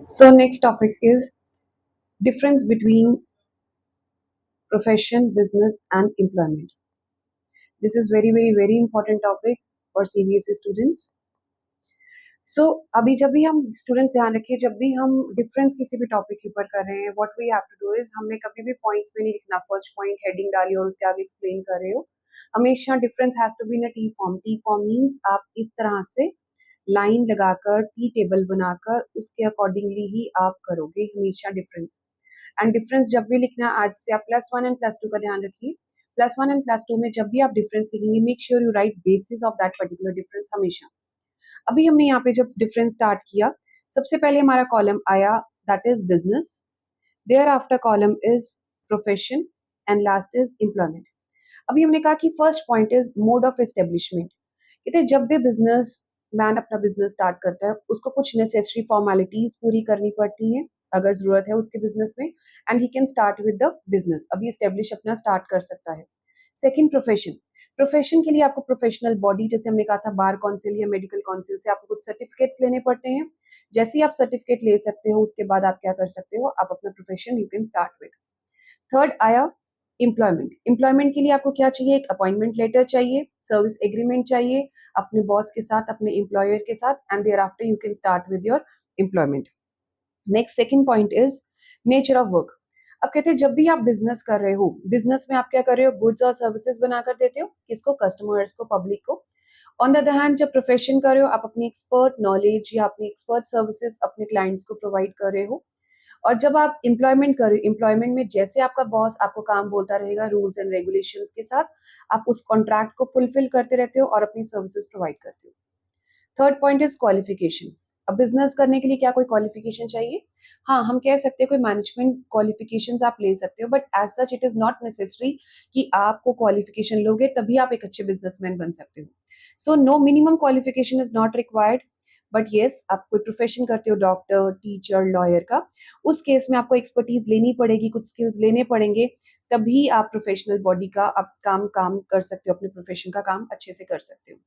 So next topic is difference between profession, business and employment. This is very important topic for CBSE students. सो अभी जब भी हम students ध्यान रखिए, जब भी हम डिफरेंस किसी भी टॉपिक के ऊपर कर रहे हैं, what we have to do is हमें कभी भी पॉइंट्स में नहीं लिखना, फर्स्ट पॉइंट हेडिंग डालिए और उसके आगे एक्सप्लेन कर रहे हो। हमेशा difference has to be in a T form. T form means आप इस तरह से लाइन लगाकर टी टेबल बनाकर उसके अकॉर्डिंगली ही आप करोगे हमेशा डिफरेंस। एंड डिफरेंस जब भी लिखना, आज से आप +1 एंड +2 का ध्यान रखिए। +1 एंड +2 में जब भी आप डिफरेंस लिखेंगे, make sure you right basis of that particular difference हमेशा। अभी हमने यहाँ पे जब डिफरेंस स्टार्ट किया, सबसे पहले हमारा कॉलम आया that is business, thereafter column is profession and last is employment. अभी हमने कहा कि first point is mode of establishment. कहते हैं जब भी बिजनेस मैन अपना बिजनेस स्टार्ट करता है, उसको कुछ नेसेसरी फॉर्मेलिटीज पूरी करनी पड़ती हैं अगर जरूरत है उसके बिजनेस में, and he can start with the business. अभी एस्टेब्लिश अपना स्टार्ट कर सकता है। Second profession. प्रोफेशन के लिए आपको प्रोफेशनल बॉडी, जैसे हमने कहा था बार काउंसिल या मेडिकल काउंसिल से आपको कुछ सर्टिफिकेट्स लेने पड़ते हैं। जैसे ही आप सर्टिफिकेट ले सकते हो, उसके बाद आप क्या कर सकते हो, आप अपना profession you can start with. Third आया एम्प्लॉयमेंट। एम्प्लॉयमेंट के लिए आपको क्या चाहिए, एक अपॉइंटमेंट लेटर चाहिए, सर्विस एग्रीमेंट चाहिए अपने बॉस के साथ, अपने एम्प्लॉयर के साथ, and thereafter you can start with your employment. Next second point is nature of work. अब कहते हैं जब भी आप बिजनेस कर रहे हो, बिजनेस में आप क्या कर रहे हो, गुड्स और सर्विसेज बनाकर देते हो, किसको, कस्टमर्स को, पब्लिक को। ऑन द अदर हैंड जब प्रोफेशन कर रहे हो, आप अपनी एक्सपर्ट नॉलेज या अपनी एक्सपर्ट सर्विसेज अपने क्लाइंट्स को प्रोवाइड कर रहे हो। और जब आप एम्प्लॉयमेंट कर रहे हो, एम्प्लॉयमेंट में जैसे आपका बॉस आपको काम बोलता रहेगा रूल्स एंड रेगुलेशंस के साथ, आप उस कॉन्ट्रैक्ट को फुलफिल करते रहते हो और अपनी सर्विसेज प्रोवाइड करते हो। Third point is qualification. अब बिजनेस करने के लिए क्या कोई क्वालिफिकेशन चाहिए? हाँ, हम कह सकते हैं कोई मैनेजमेंट क्वालिफिकेशंस आप ले सकते हो, but as such it is not necessary कि आपको क्वालिफिकेशन लोगे तभी आप एक अच्छे बिजनेसमैन बन सकते हो। So no, minimum qualification is not required. But yes, आप कोई प्रोफेशन करते हो, डॉक्टर, टीचर, लॉयर का, उस केस में आपको एक्सपर्टीज लेनी पड़ेगी, कुछ स्किल्स लेने पड़ेंगे, तभी आप प्रोफेशनल बॉडी का आप काम काम कर सकते हो, अपने प्रोफेशन का काम अच्छे से कर सकते हो।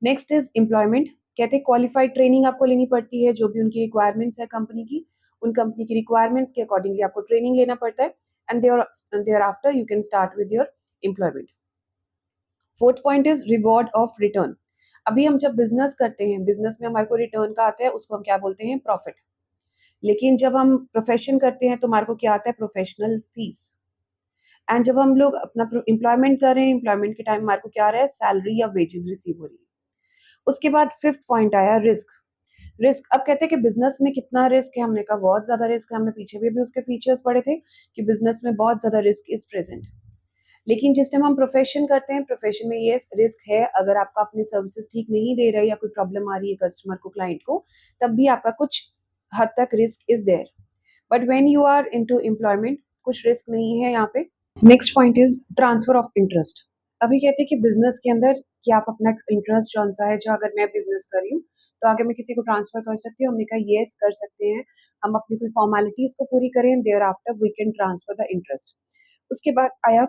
Next is employment. कहते हैं क्वालिफाइड ट्रेनिंग आपको लेनी पड़ती है, जो भी उनकी रिक्वायरमेंट्स है कंपनी की, उन कंपनी की रिक्वायरमेंट्स के अकॉर्डिंगली आपको ट्रेनिंग लेना पड़ता है, and thereafter you can start with your employment. Fourth point is reward of return. अभी हम जब बिजनेस करते हैं, बिजनेस में हमारे को रिटर्न का आता है, उसको हम क्या बोलते हैं, प्रॉफिट। लेकिन जब हम प्रोफेशन करते हैं तो हमारे को क्या आता है, प्रोफेशनल फीस। एंड जब हम लोग अपना एम्प्लॉयमेंट कर रहे हैं, एम्प्लॉयमेंट के टाइम हमारे को क्या आ रहा है, सैलरी या वेजेस रिसीव हो रही है। उसके बाद फिफ्थ पॉइंट आया रिस्क। रिस्क, अब कहते हैं कि बिजनेस में कितना रिस्क है, हमने कहा बहुत ज्यादा रिस्क है, हमने पीछे भी उसके फीचर्स पढ़े थे कि बिजनेस में बहुत ज्यादा रिस्क इज प्रेजेंट। लेकिन जिस टाइम हम प्रोफेशन करते हैं, प्रोफेशन में ये रिस्क है, अगर आपका अपनी सर्विसेज ठीक नहीं दे रहे या कोई प्रॉब्लम आ रही है कस्टमर को, क्लाइंट को, तब भी आपका कुछ हद तक risk is there. But when you are into employment, कुछ रिस्क नहीं है यहाँ पे। Next point is transfer of interest. अभी कहते हैं कि बिजनेस के अंदर कि आप अपना इंटरेस्ट जो सा है, जो अगर मैं बिजनेस कर रही हूँ तो आगे मैं किसी को ट्रांसफर कर सकती हूँ, हमने कहा येस कर सकते हैं। हम अपनी कोई फॉर्मेलिटीज को पूरी करें, thereafter we can transfer the interest. उसके बाद आया,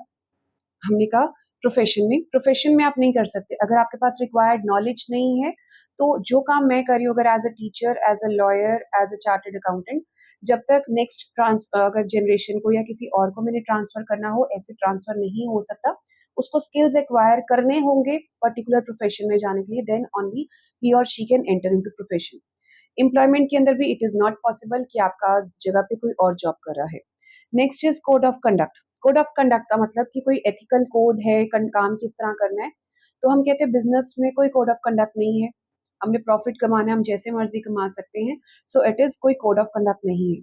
हमने कहा प्रोफेशन में आप नहीं कर सकते अगर आपके पास रिक्वायर्ड नॉलेज नहीं है। तो जो काम मैं कर रही हूँ, अगर as a teacher, as a lawyer, as a chartered accountant, जब तक नेक्स्ट अगर जनरेशन को या किसी और को मैंने ट्रांसफर करना हो, ऐसे ट्रांसफर नहीं हो सकता। उसको स्किल्स एक्वायर करने होंगे पर्टिकुलर प्रोफेशन में जाने के लिए, देन ओनली ही और she can enter into profession. Employment के अंदर भी इट इज नॉट पॉसिबल कि आपका जगह पे कोई और जॉब कर रहा है। Next is code of conduct. Code of conduct का मतलब कि कोई एथिकल कोड है, काम किस तरह करना है। तो हम कहते हैं बिजनेस में कोई कोड ऑफ कंडक्ट नहीं है, हमने प्रॉफिट कमाना है, हम जैसे मर्जी कमा सकते हैं। सो इट इज कोई कोड ऑफ कंडक्ट नहीं है।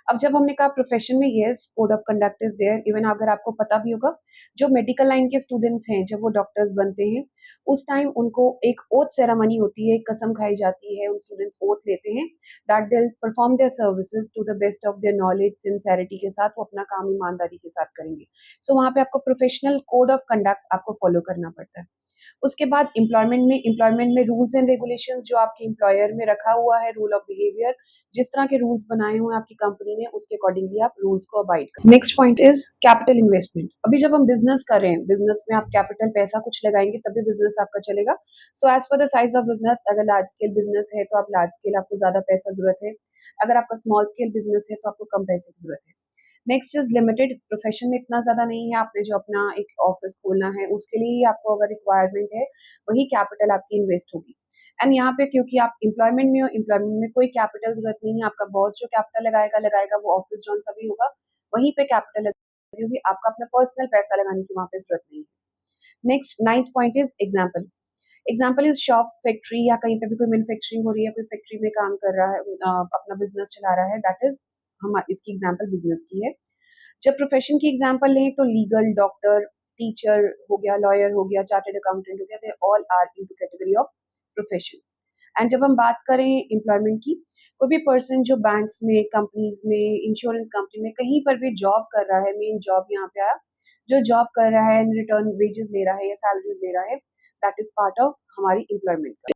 अब जब हमने कहा प्रोफेशन में, yes code of conduct is there. Even अगर आपको पता भी होगा, जो मेडिकल लाइन के स्टूडेंट्स हैं, जब वो डॉक्टर्स बनते हैं, उस टाइम उनको एक ओथ सेरेमनी होती है, एक कसम खाई जाती है, उन स्टूडेंट्स ओथ लेते हैं that they perform their services to the best of their knowledge, sincerity के साथ वो अपना काम ईमानदारी के साथ करेंगे। सो वहां पे आपको प्रोफेशनल कोड ऑफ कंडक्ट आपको फॉलो करना पड़ता है। उसके बाद एम्प्लॉयमेंट में रूल्स एंड रेगुलेशंस जो आपके एम्प्लॉयर में रखा हुआ है, रूल ऑफ बिहेवियर, जिस तरह के रूल्स बनाए हुए हैं आपकी कंपनी ने, उसके अकॉर्डिंगली आप रूल्स को अबाइड करें। Next point is capital investment. अभी जब हम बिजनेस कर रहे हैं, बिजनेस में आप कैपिटल पैसा कुछ लगाएंगे तभी बिजनेस आपका चलेगा। So as per the size of business, अगर लार्ज स्केल बिजनेस है तो आप लार्ज स्केल, आपको ज्यादा पैसा जरूरत है। अगर आपका स्मॉल स्केल बिजनेस है तो आपको कम पैसे की जरूरत है। Next is limited. प्रोफेशन में इतना ज्यादा नहीं है, आपने जो अपना एक ऑफिस खोलना है उसके लिए ही आपको अगर रिक्वायरमेंट है, वही कैपिटल आपकी इन्वेस्ट होगी। एंड यहाँ पे क्योंकि आप एम्प्लॉयमेंट में हो, एम्प्लॉयमेंट में कोई कैपिटल जरूरत नहीं है, आपका बॉस जो कैपिटल लगाएगा लगाएगा, वो ऑफिस जॉन सा भी होगा, वहीं पे कैपिटल लगेगी होगी, आपका अपना पर्सनल पैसा लगाने की वहां पे जरूरत नहीं है। Next 9th point is example. Example is shop, factory, या कहीं पे भी कोई मैन्युफैक्चरिंग हो रही है, कोई फैक्ट्री में काम कर रहा है, अपना बिजनेस चला रहा है, दैट इज हम इसकी एग्जाम्पल बिजनेस की है। जब प्रोफेशन की एग्जाम्पल लें तो लीगल, डॉक्टर, टीचर हो गया, लॉयर हो गया, चार्टर्ड अकाउंटेंट हो गया, they all are into category of profession. And जब हम बात करें एम्प्लॉयमेंट की, कोई भी पर्सन जो बैंक्स में, कंपनीज में, इंश्योरेंस कंपनी में, कहीं पर भी जॉब कर रहा है, मेन जॉब यहाँ पे आया, जो जॉब कर रहा है, रिटर्न वेजेस ले रहा है या सैलरीज ले रहा है, दैट इज पार्ट ऑफ हमारी एम्प्लॉयमेंट का।